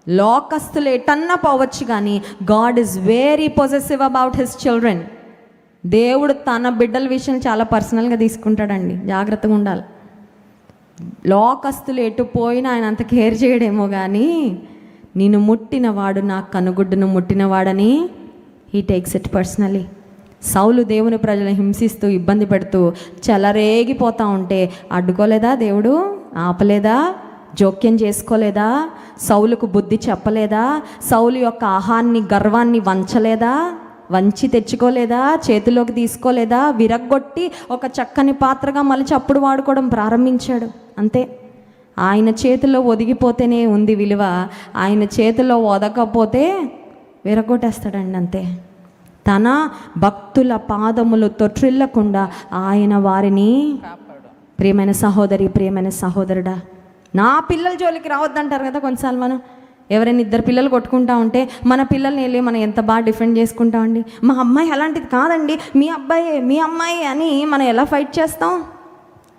లోకస్తులు ఎటన్నా పోవచ్చు, కానీ God is very possessive about his children. దేవుడు తన బిడ్డల విషయం చాలా పర్సనల్గా తీసుకుంటాడండి, జాగ్రత్తగా ఉండాలి. లోకస్తులు ఎటు పోయినా ఆయన అంత కేర్ చేయడేమో, కానీ నిన్ను ముట్టినవాడు నా కనుగుడ్డును ముట్టినవాడని హీ టేక్స్ ఇట్ పర్సనలీ. సౌలు దేవుని ప్రజలను హింసిస్తూ ఇబ్బంది పెడుతూ చెలరేగిపోతూ ఉంటే అడ్డుకోలేదా దేవుడు? ఆపలేదా? జోక్యం చేసుకోలేదా? సౌలుకు బుద్ధి చెప్పలేదా? సౌలు యొక్క ఆహాన్ని గర్వాన్ని వంచి తెచ్చుకోలేదా? చేతిలోకి తీసుకోలేదా? విరగ్గొట్టి ఒక చక్కని పాత్రగా మలిచి అప్పుడు వాడుకోవడం ప్రారంభించాడు. అంతే. ఆయన చేతిలో ఒదిగిపోతేనే ఉంది విలువ, ఆయన చేతిలో ఒదకపోతే విరగొట్టేస్తాడండి. అంతే. తన భక్తుల పాదములు తొట్రిల్లకుండా ఆయన వారిని, ప్రియమైన సహోదరి, ప్రియమైన సహోదరుడా, నా పిల్లల జోలికి రావద్దంటారు కదా కొన్నిసార్లు. మనం ఎవరైనా ఇద్దరు పిల్లలు కొట్టుకుంటా ఉంటే మన పిల్లల్ని వెళ్ళి మనం ఎంత బాగా డిఫెండ్ చేసుకుంటామండి. మా అమ్మాయి అలాంటిది కాదండి, మీ అబ్బాయే, మీ అమ్మాయి అని మనం ఎలా ఫైట్ చేస్తాం?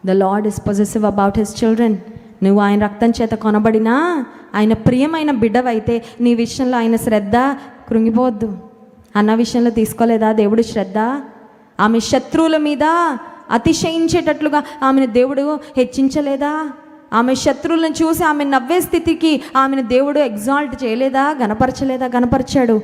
The lord is possessive about his children. నువ్వు ఆయన రక్తం చేత కొనబడినా, ఆయన ప్రియమైన బిడ్డవైతే నీ విషయంలో ఆయన శ్రద్ధ కృంగిపోవద్దు. అన్న విషయంలో తీసుకోలేదా దేవుడు శ్రద్ధ? ఆమె శత్రువుల మీద అతిశయించేటట్లుగా ఆమెను దేవుడు హెచ్చించలేదా? ఆమె శత్రువులను చూసి ఆమె నవ్వే స్థితికి ఆమెను దేవుడు ఎగ్జాల్ట్ చేయలేదా? గనపరచలేదా? గనపరిచాడు.